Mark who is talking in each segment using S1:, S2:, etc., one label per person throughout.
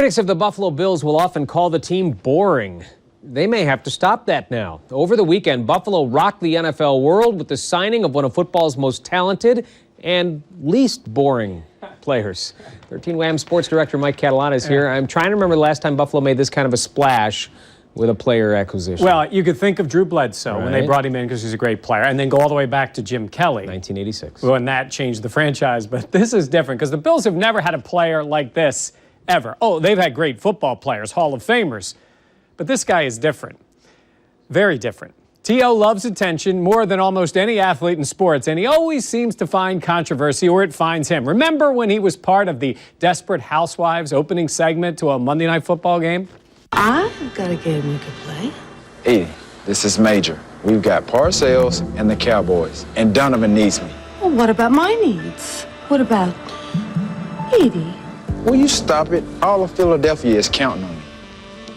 S1: Critics of the Buffalo Bills will often call the team boring. They may have to stop that now. Over the weekend, Buffalo rocked the NFL world with the signing of one of football's most talented and least boring players. 13 Wham Sports Director Mike Catalana is here. I'm trying to remember the last time Buffalo made this kind of a splash with a player acquisition.
S2: Well, you could think of Drew Bledsoe when they brought him in because he's a great player, and then go all the way back to Jim Kelly.
S1: 1986.
S2: When that changed the franchise. But this is different because the Bills have never had a player like this ever. Oh, they've had great football players, Hall of Famers. But this guy is different. Very different. T.O. loves attention more than almost any athlete in sports, and he always seems to find controversy or it finds him. Remember when he was part of the Desperate Housewives opening segment to a Monday Night Football game?
S3: I've got a game we could play.
S4: Edie, this is major. We've got Parcells and the Cowboys, and Donovan needs me.
S3: Well, what about my needs? What about Edie?
S4: Will you stop it? All of Philadelphia is counting on me.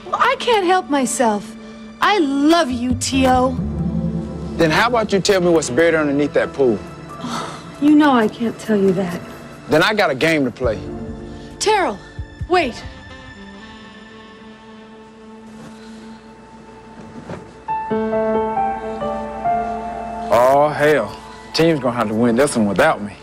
S3: Well, I can't help myself. I love you, T.O.
S4: Then how about you tell me what's buried underneath that pool?
S3: Oh, you know I can't tell you that.
S4: Then I got a game to play.
S3: Terrell, wait.
S4: Oh, hell. Team's gonna have to win this one without me.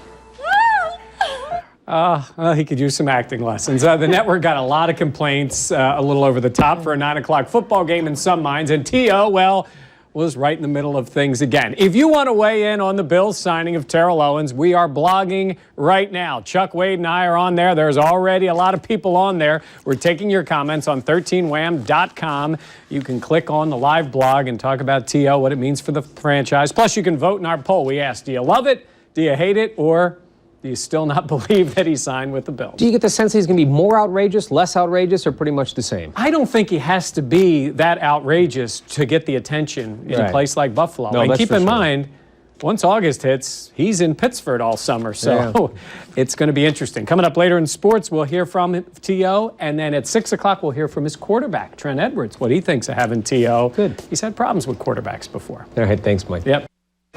S2: Well, he could use some acting lessons. The network got a lot of complaints, a little over the top for a 9 o'clock football game in some minds. And T.O., well, was right in the middle of things again. If you want to weigh in on the Bills signing of Terrell Owens, we are blogging right now. Chuck Wade and I are on there. There's already a lot of people on there. We're taking your comments on 13wham.com. You can click on the live blog and talk about T.O., what it means for the franchise. Plus, you can vote in our poll. We asked, do you love it? Do you hate it? Or do you still not believe that he signed with the Bills?
S1: Do you get the sense he's going to be more outrageous, less outrageous, or pretty much the same?
S2: I don't think he has to be that outrageous to get the attention in a place like Buffalo.
S1: No,
S2: and keep in
S1: sure.
S2: mind, once August hits, he's in Pittsburgh all summer. So it's going to be interesting. Coming up later in sports, we'll hear from T.O. And then at 6 o'clock, we'll hear from his quarterback, Trent Edwards, what he thinks of having T.O.
S1: Good.
S2: He's had problems with quarterbacks before.
S1: All right, thanks, Mike.
S2: Yep.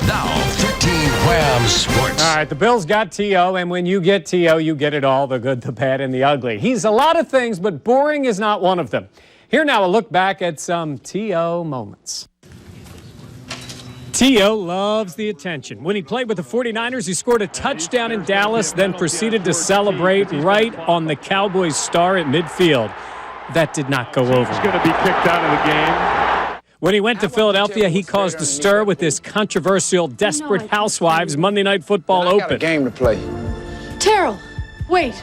S5: Now, 13 Wham Sports.
S2: All right, the Bills got T.O., and when you get T.O., you get it all, the good, the bad, and the ugly. He's a lot of things, but boring is not one of them. Here now, a look back at some T.O. moments. T.O. loves the attention. When he played with the 49ers, he scored a touchdown in Dallas, then proceeded to celebrate right on the Cowboys star at midfield. That did not go over.
S6: He's going to be kicked out of the game.
S2: When he went to Philadelphia, he caused a stir with this controversial Desperate Housewives Monday Night Football
S4: I got a
S2: Open.
S4: game to play.
S3: Terrell, wait.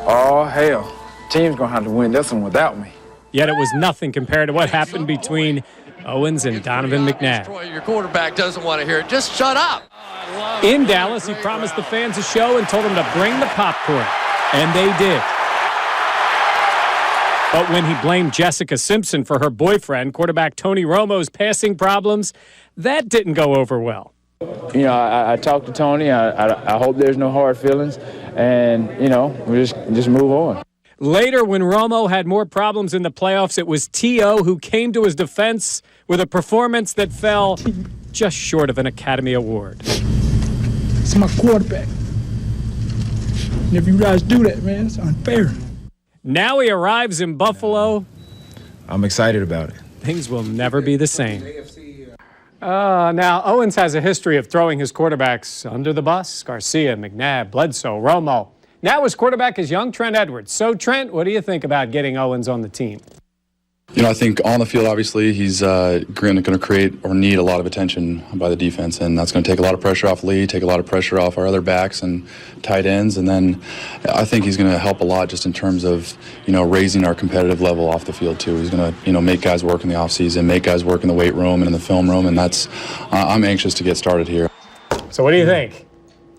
S4: Oh, hell. Team's gonna have to win this one without me.
S2: Yet it was nothing compared to what happened between Owens and Donovan McNabb.
S5: Your quarterback doesn't want to hear it. Just shut up.
S2: In Dallas, he promised the fans a show and told them to bring the popcorn. And they did. But when he blamed Jessica Simpson for her boyfriend, quarterback Tony Romo's passing problems, that didn't go over well.
S4: You know, I talked to Tony. I hope there's no hard feelings. And, you know, we just move on.
S2: Later, when Romo had more problems in the playoffs, it was T.O. who came to his defense with a performance that fell just short of an Academy Award.
S7: It's my quarterback. And if you guys do that, man, it's unfair.
S2: Now he arrives in Buffalo.
S8: I'm excited about it.
S2: Things will never be the same. Now, Owens has a history of throwing his quarterbacks under the bus. Garcia, McNabb, Bledsoe, Romo. Now his quarterback is young Trent Edwards. So, Trent, what do you think about getting Owens on the team?
S9: You know, I think on the field, obviously, he's going to create or need a lot of attention by the defense, and that's going to take a lot of pressure off Lee, take a lot of pressure off our other backs and tight ends, and then I think he's going to help a lot just in terms of, you know, raising our competitive level off the field, too. He's going to, you know, make guys work in the offseason, make guys work in the weight room and in the film room, and that's I'm anxious to get started here.
S2: So what do you think?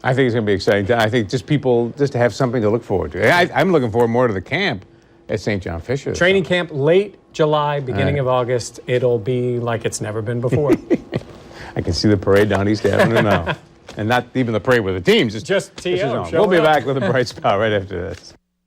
S10: I think it's going to be exciting. I think just to have something to look forward to. I'm looking forward more to the camp at St. John Fisher.
S2: Training camp late July, beginning of August. It'll be like it's never been before.
S10: I can see the parade down East Avenue now. And not even the parade with the teams.
S2: Just T.O.
S10: We'll be back with a bright spot right after this.